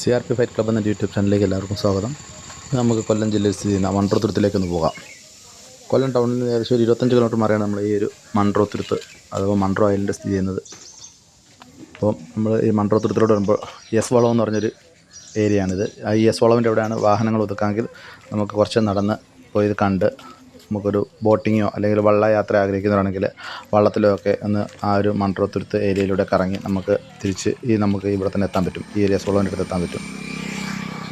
CRP fight club എന്ന YouTube ചാനലിലേക്ക് എല്ലാവർക്കും സ്വാഗതം. നമുക്ക് കൊല്ലം ജില്ലയിൽ സ്ഥിതി ചെയ്യുന്ന മൺട്രോത്തുരുത്തിലേക്കൊന്ന് പോകാം. കൊല്ലം ടൗണിൽ നിന്ന് ഏകദേശം ഒരു 25 കിലോമീറ്റർ മാറിയാണ് നമ്മൾ ഈ ഒരു മൺട്രോത്തുരുത്ത് അഥവാ മൺട്രോ ഐലൻഡ് സ്ഥിതി ചെയ്യുന്നത്. അപ്പോൾ നമ്മൾ ഈ മൺട്രോത്തുരുത്തിലോട്ട് വരുമ്പോൾ എസ് വളവ് എന്ന് പറഞ്ഞൊരു ഏരിയയാണിത്. ഈ എസ് വളവിൻ്റെ എവിടെയാണ് വാഹനങ്ങൾ ഒതുക്കാമെങ്കിൽ നമുക്ക് കുറച്ച് നടന്ന് പോയി ഇത് കണ്ട് നമുക്കൊരു ബോട്ടിങ്ങോ അല്ലെങ്കിൽ വള്ളയാത്ര ആഗ്രഹിക്കുന്നവരാണെങ്കിൽ വള്ളത്തിലോ ഒക്കെ ഒന്ന് ആ ഒരു മൺട്രോത്തുരുത്ത് ഏരിയയിലൂടെ കറങ്ങി നമുക്ക് തിരിച്ച് നമുക്ക് ഇവിടെ തന്നെ എത്താൻ പറ്റും. ഈ ഏരിയ വളവിൻ്റെ അടുത്ത് എത്താൻ പറ്റും.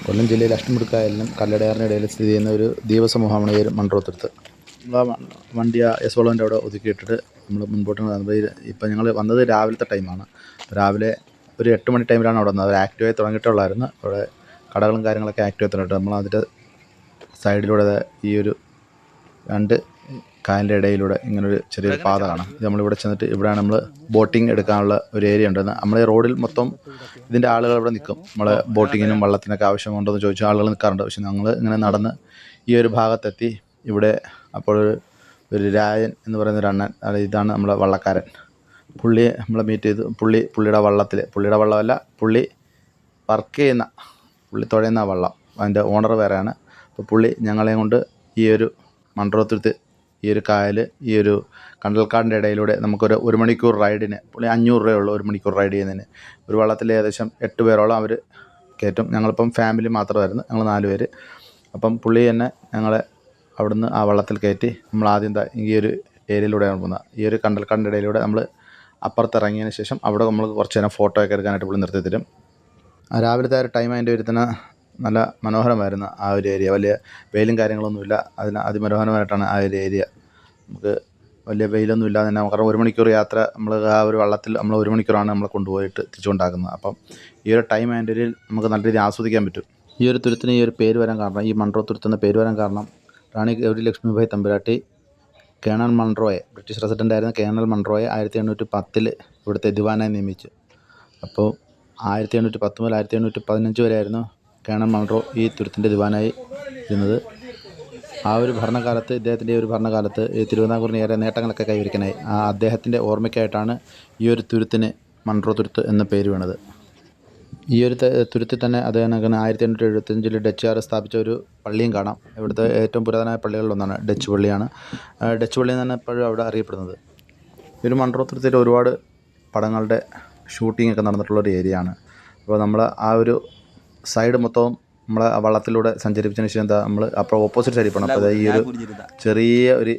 കൊല്ലം ജില്ലയിൽ അഷ്ടമുടിക്കായലിനും കല്ലടയാറിനും ഇടയിൽ സ്ഥിതി ചെയ്യുന്ന ഒരു ദ്വീപസമൂഹമാണ് ഈ ഒരു മൺട്രോത്തുരുത്ത്. വണ്ടി ആ എസ് വളവിൻ്റെ അവിടെ ഒതുക്കിയിട്ടിട്ട് നമ്മൾ മുൻപോട്ട് ഇപ്പം ഞങ്ങൾ വന്നത് രാവിലത്തെ ടൈമാണ്. രാവിലെ ഒരു 8 മണി ടൈമിലാണ് അവിടെ വന്നത്. അവർ ആക്റ്റീവായി തുടങ്ങിയിട്ടുള്ളായിരുന്നു. അവിടെ കടകളും കാര്യങ്ങളൊക്കെ ആക്റ്റീവായി തുടങ്ങിയിട്ട് നമ്മൾ അതിൻ്റെ സൈഡിലൂടെ ഈ ഒരു 2 കായലിൻ്റെ ഇടയിലൂടെ ഇങ്ങനൊരു ചെറിയൊരു പാത കാണാം. ഇത് നമ്മളിവിടെ ചെന്നിട്ട് ഇവിടെയാണ് നമ്മൾ ബോട്ടിങ് എടുക്കാനുള്ള ഒരു ഏരിയ ഉണ്ടെന്ന്. നമ്മൾ ഈ റോഡിൽ മൊത്തം ഇതിൻ്റെ ആളുകൾ ഇവിടെ നിൽക്കും. നമ്മൾ ബോട്ടിങ്ങിനും വള്ളത്തിനൊക്കെ ആവശ്യമുണ്ടോ എന്ന് ചോദിച്ചാൽ ആളുകൾ നിൽക്കാറുണ്ട്. പക്ഷെ ഞങ്ങൾ ഇങ്ങനെ നടന്ന് ഈ ഒരു ഭാഗത്തെത്തി. ഇവിടെ അപ്പോൾ ഒരു രായൻ എന്ന് പറയുന്ന ഒരു അണ്ണൻ, ഇതാണ് നമ്മളെ വള്ളക്കാരൻ. പുള്ളിയെ നമ്മളെ മീറ്റ് ചെയ്തു. പുള്ളിയുടെ വള്ളമല്ല, പുള്ളി വർക്ക് ചെയ്യുന്ന, പുള്ളി തുഴയുന്ന വള്ളം, അതിൻ്റെ ഓണർ വേറെയാണ്. അപ്പോൾ പുള്ളി ഞങ്ങളെയും കൊണ്ട് ഈ ഒരു മൺട്രോത്തുരുത്ത് ഈ ഒരു കായൽ, ഈ ഒരു കണ്ടൽക്കാടിൻ്റെ ഇടയിലൂടെ നമുക്കൊരു 1 മണിക്കൂർ റൈഡിന് പുള്ളി 500 രൂപയുള്ളൂ. 1 മണിക്കൂർ റൈഡ് ചെയ്യുന്നതിന്. ഒരു വള്ളത്തിൽ ഏകദേശം 8 പേരോളം അവർ കയറ്റും. ഞങ്ങളിപ്പം ഫാമിലി മാത്രമായിരുന്നു, ഞങ്ങൾ 4 പേര്. അപ്പം പുള്ളി തന്നെ ഞങ്ങളെ അവിടുന്ന് ആ വള്ളത്തിൽ കയറ്റി നമ്മൾ ആദ്യം ഈ ഒരു ഏരിയയിലൂടെയാണ് പോകുന്നത്. ഈ ഒരു കണ്ടൽക്കാടിൻ്റെ ഇടയിലൂടെ നമ്മൾ അപ്പുറത്തിറങ്ങിയതിന് ശേഷം അവിടെ നമ്മൾ കുറച്ച് നേരം ഫോട്ടോ ഒക്കെ എടുക്കാനായിട്ട് പുള്ളി നിർത്തി തരും. രാവിലത്തെ ആ ഒരു ടൈം അതിൻ്റെ വരുത്തുന്ന നല്ല മനോഹരമായിരുന്നു ആ ഒരു ഏരിയ. വലിയ വെയിലും കാര്യങ്ങളൊന്നുമില്ല. അതിമനോഹരമായിട്ടാണ് ആ ഒരു ഏരിയ. നമുക്ക് വലിയ വെയിലൊന്നും ഇല്ലാതെ തന്നെ, കാരണം 1 മണിക്കൂർ യാത്ര നമ്മൾ ആ ഒരു വള്ളത്തിൽ നമ്മൾ 1 മണിക്കൂറാണ് നമ്മളെ കൊണ്ടുപോയിട്ട് തിരിച്ചുകൊണ്ടാക്കുന്നത്. അപ്പം ഈ ഒരു ടൈം അതിൻ്റെ ഒരു നമുക്ക് നല്ല രീതിയിൽ ആസ്വദിക്കാൻ പറ്റും. ഈ ഒരു തുരുത്തിന് ഈ ഒരു പേര് വരാൻ കാരണം, ഈ മൺട്രോത്തുരുത്ത് എന്ന പേര് വരാൻ കാരണം, റാണി ഗൗരി ലക്ഷ്മിഭായ് തമ്പുരാട്ടി കേണൽ മൺട്രോയെ, ബ്രിട്ടീഷ് റെസിഡൻ്റായിരുന്ന കേണൽ മൺട്രോയെ 1810 ഇവിടുത്തെ ദിവാനായി നിയമിച്ചു. അപ്പോൾ 1810 മുതൽ 1815 വരെയായിരുന്നു കേണൽ മൺട്രോ ഈ തുരുത്തിൻ്റെ ദിവാനായി ഇരുന്നത്. ആ ഒരു ഭരണകാലത്ത്, ഇദ്ദേഹത്തിൻ്റെ ഒരു ഭരണകാലത്ത് ഈ തിരുവിതാംകൂറിന് ഏറെ നേട്ടങ്ങളൊക്കെ കൈവരിക്കാനായി. അദ്ദേഹത്തിൻ്റെ ഓർമ്മയ്ക്കായിട്ടാണ് ഈ ഒരു തുരുത്തിന് മൺട്രോ തുരുത്ത് എന്ന പേര് വീണത്. ഈ ഒരു തുരുത്തിൽ തന്നെ അദ്ദേഹം 1875 ഡച്ചുകാർ സ്ഥാപിച്ച ഒരു പള്ളിയും കാണാം. ഇവിടുത്തെ ഏറ്റവും പുരാതനമായ പള്ളികളിലൊന്നാണ് ഡച്ച് പള്ളിയാണ്. ഡച്ച് പള്ളി എന്നാണ് എപ്പോഴും അവിടെ അറിയപ്പെടുന്നത്. ഈ ഒരു മൺട്രോ തുരുത്തിൽ ഒരുപാട് പടങ്ങളുടെ ഷൂട്ടിംഗ് ഒക്കെ നടന്നിട്ടുള്ളൊരു ഏരിയ ആണ്. അപ്പോൾ നമ്മൾ ആ ഒരു സൈഡ് മൊത്തവും നമ്മളെ വള്ളത്തിലൂടെ സഞ്ചരിപ്പിച്ചതിന് ശേഷം നമ്മൾ അപ്പോൾ ഓപ്പോസിറ്റ് സൈഡിൽ പോകണം. അപ്പോൾ ഈ ഒരു ചെറിയ ഒരു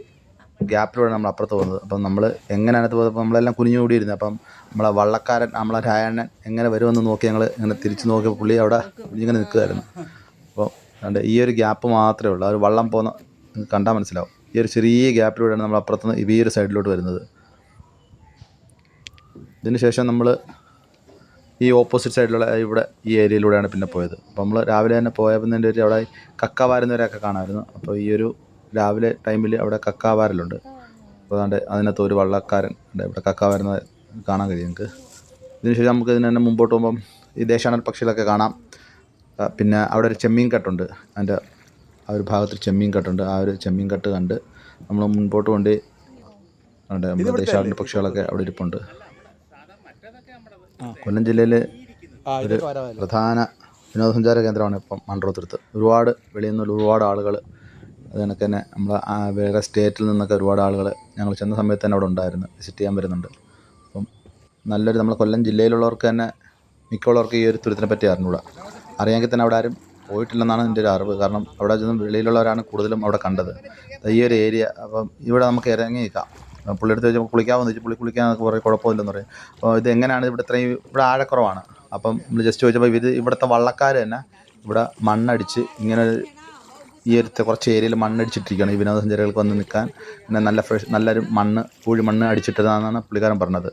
ഗ്യാപ്പിലൂടെ നമ്മൾ അപ്പുറത്ത് പോകുന്നത്. അപ്പം നമ്മൾ എങ്ങനെ അതിനകത്ത് പോകുമ്പോൾ നമ്മളെല്ലാം കുനിഞ്ഞുകൂടിയിരുന്നു. അപ്പം നമ്മളെ വള്ളക്കാരൻ, നമ്മളെ രായണ്ണൻ എങ്ങനെ വരുമെന്ന് നോക്കി ഞങ്ങൾ ഇങ്ങനെ തിരിച്ച് നോക്കിയപ്പോൾ പുള്ളി അവിടെ ഇങ്ങനെ നിൽക്കുമായിരുന്നു. അപ്പോൾ അതുകൊണ്ട് ഈ ഒരു ഗ്യാപ്പ് മാത്രമേ ഉള്ളൂ. ആ ഒരു വള്ളം പോകുന്ന കണ്ടാൽ മനസ്സിലാവും. ഈ ഒരു ചെറിയ ഗ്യാപ്പിലൂടെയാണ് നമ്മൾ അപ്പുറത്തുനിന്ന് ഈ ഒരു സൈഡിലോട്ട് വരുന്നത്. ഇതിന് ശേഷം നമ്മൾ ഈ ഓപ്പോസിറ്റ് സൈഡിലുള്ള ഇവിടെ ഈ ഏരിയയിലൂടെയാണ് പിന്നെ പോയത്. അപ്പോൾ നമ്മൾ രാവിലെ തന്നെ പോയതിൻ്റെ ഒരു അവിടെ കക്ക വാരുന്നവരെയൊക്കെ കാണാമായിരുന്നു. അപ്പോൾ ഈ ഒരു രാവിലെ ടൈമിൽ അവിടെ കക്ക വാരലുണ്ട്. അപ്പോൾ അതുകൊണ്ട് അതിനകത്ത് ഒരു വള്ളക്കാരൻ ഉണ്ട്, ഇവിടെ കക്ക വാരുന്നത് കാണാൻ കഴിയും നമുക്ക്. ഇതിനുശേഷം നമുക്ക് ഇതിന് തന്നെ മുമ്പോട്ട് പോകുമ്പം ഈ ദേശാടന പക്ഷികളൊക്കെ കാണാം. പിന്നെ അവിടെ ഒരു ചെമ്മീൻ കെട്ടുണ്ട്. അതിൻ്റെ ആ ഒരു ഭാഗത്ത് ചെമ്മീൻ കെട്ടുണ്ട്. ആ ഒരു ചെമ്മീൻ കെട്ട് കണ്ട് നമ്മൾ മുൻപോട്ട് കൊണ്ട് നമ്മുടെ ദേശാടന പക്ഷികളൊക്കെ അവിടെ ഇരിപ്പുണ്ട്. കൊല്ലം ജില്ലയിലെ ഒരു പ്രധാന വിനോദസഞ്ചാര കേന്ദ്രമാണ് ഇപ്പം മൺട്രോത്തുരുത്ത്. ഒരുപാട് വെളിയിൽ നിന്ന് ഒരുപാട് ആളുകൾ, അത് കണക്ക് തന്നെ നമ്മൾ വേറെ സ്റ്റേറ്റിൽ നിന്നൊക്കെ ഒരുപാട് ആളുകൾ ഞങ്ങൾ ചെന്ന സമയത്ത് തന്നെ അവിടെ ഉണ്ടായിരുന്നു, വിസിറ്റ് ചെയ്യാൻ വരുന്നുണ്ട്. അപ്പം നല്ലൊരു, നമ്മൾ കൊല്ലം ജില്ലയിലുള്ളവർക്ക് തന്നെ മിക്കുള്ളവർക്ക് ഈ ഒരു തുരുത്തിനെ പറ്റി അറിഞ്ഞൂടാ. അറിയാമെങ്കിൽ തന്നെ അവിടെ ആരും പോയിട്ടില്ലെന്നാണ് എൻ്റെ ഒരു അറിവ്. കാരണം അവിടെ ചെന്ന് വെളിയിലുള്ളവരാണ് കൂടുതലും അവിടെ കണ്ടത് ഈ ഒരു ഏരിയ. അപ്പം ഇവിടെ നമുക്ക് ഇറങ്ങി നിൽക്കാം. പുള്ളിയെടുത്ത് ചോദിച്ചപ്പോൾ കുളിക്കാമെന്ന് ചോദിച്ചു. പുള്ളി കുളിക്കാനൊക്കെ പറയും, കുഴപ്പമില്ലെന്ന് പറയും. അപ്പോൾ ഇത് എങ്ങനെയാണ് ഇവിടെ ഇത്രയും, ഇവിടെ ആഴക്കുറവാണ്. അപ്പം നമ്മൾ ജസ്റ്റ് ചോദിച്ചപ്പോൾ ഇവിടുത്തെ വള്ളക്കാർ തന്നെ ഇവിടെ മണ്ണടിച്ച് ഇങ്ങനെ ഈ ഒരു കുറച്ച് ഏരിയയിൽ മണ്ണടിച്ചിട്ടിരിക്കുകയാണ് ഈ വിനോദസഞ്ചാരികൾക്ക് വന്ന് നിൽക്കാൻ. പിന്നെ നല്ലൊരു പൂഴി മണ്ണ് അടിച്ചിട്ടതാണെന്നാണ് പുള്ളിക്കാരൻ പറഞ്ഞത്.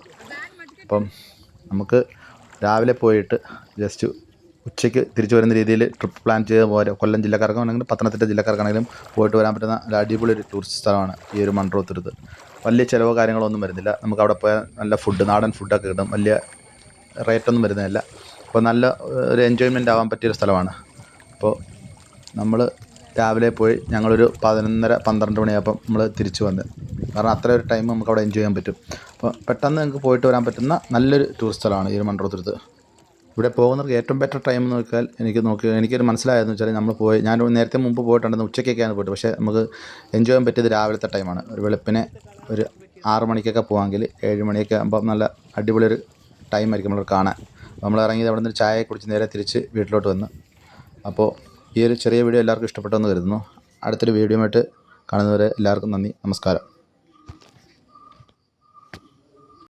അപ്പം നമുക്ക് രാവിലെ പോയിട്ട് ജസ്റ്റ് ഉച്ചയ്ക്ക് തിരിച്ചു വരുന്ന രീതിയിൽ ട്രിപ്പ് പ്ലാൻ ചെയ്ത് പോരാ. കൊല്ലം ജില്ലക്കാർക്കാണെങ്കിലും പത്തനംതിട്ട ജില്ലക്കാർക്കാണെങ്കിലും പോയിട്ട് വരാൻ പറ്റുന്ന ഒരു അടിപൊളി ഒരു ടൂറിസ്റ്റ് സ്ഥലമാണ് ഈ ഒരു മൺട്രോത്തുരുത്ത്. വലിയ ചിലവോ കാര്യങ്ങളൊന്നും വരുന്നില്ല. നമുക്ക് അവിടെ പോയാൽ നല്ല ഫുഡ്, നാടൻ ഫുഡൊക്കെ കിട്ടും. വലിയ റേറ്റൊന്നും വരുന്നതല്ല. അപ്പോൾ നല്ല ഒരു എൻജോയ്മെൻ്റ് ആവാൻ പറ്റിയൊരു സ്ഥലമാണ്. അപ്പോൾ നമ്മൾ രാവിലെ പോയി ഞങ്ങളൊരു 11:30-12 മണിയാകുമ്പം നമ്മൾ തിരിച്ചു വന്ന്, കാരണം അത്ര ഒരു ടൈം നമുക്ക് അവിടെ എൻജോയ് ചെയ്യാൻ പറ്റും. അപ്പോൾ പെട്ടെന്ന് നിങ്ങൾക്ക് പോയിട്ട് വരാൻ പറ്റുന്ന നല്ലൊരു ടൂറിസ്റ്റ് സ്ഥലമാണ് ഈ ഒരു മൺട്രോത്തുരുത്ത്. ഇവിടെ പോകുന്നവർക്ക് ഏറ്റവും ബെറ്റർ ടൈം എന്ന് നോക്കിയാൽ എനിക്കൊരു മനസ്സിലായതെന്ന് വെച്ചാൽ ഞാൻ നേരത്തെ മുമ്പ് പോയിട്ടുണ്ടെന്ന് ഉച്ചയ്ക്കൊക്കെയാണ് പോയിട്ട്, പക്ഷേ നമുക്ക് എൻജോയ് ചെയ്യാൻ പറ്റിയത് രാവിലത്തെ ടൈമാണ്. ഒരു വെളുപ്പിനെ ഒരു 6 മണിക്കൊക്കെ പോകാമെങ്കിൽ 7 മണിയൊക്കെ ആകുമ്പോൾ നല്ല അടിപൊളിയൊരു ടൈമായിരിക്കും നമ്മൾ കാണാൻ. നമ്മൾ ഇറങ്ങിയത് അവിടെ നിന്ന് ചായ കുടിച്ച് നേരെ തിരിച്ച് വീട്ടിലോട്ട് വന്ന്. അപ്പോൾ ഈ ഒരു ചെറിയ വീഡിയോ എല്ലാവർക്കും ഇഷ്ടപ്പെട്ടെന്ന് കരുതുന്നു. അടുത്തൊരു വീഡിയോയുമായിട്ട് കാണുന്നവരെ എല്ലാവർക്കും നന്ദി, നമസ്കാരം.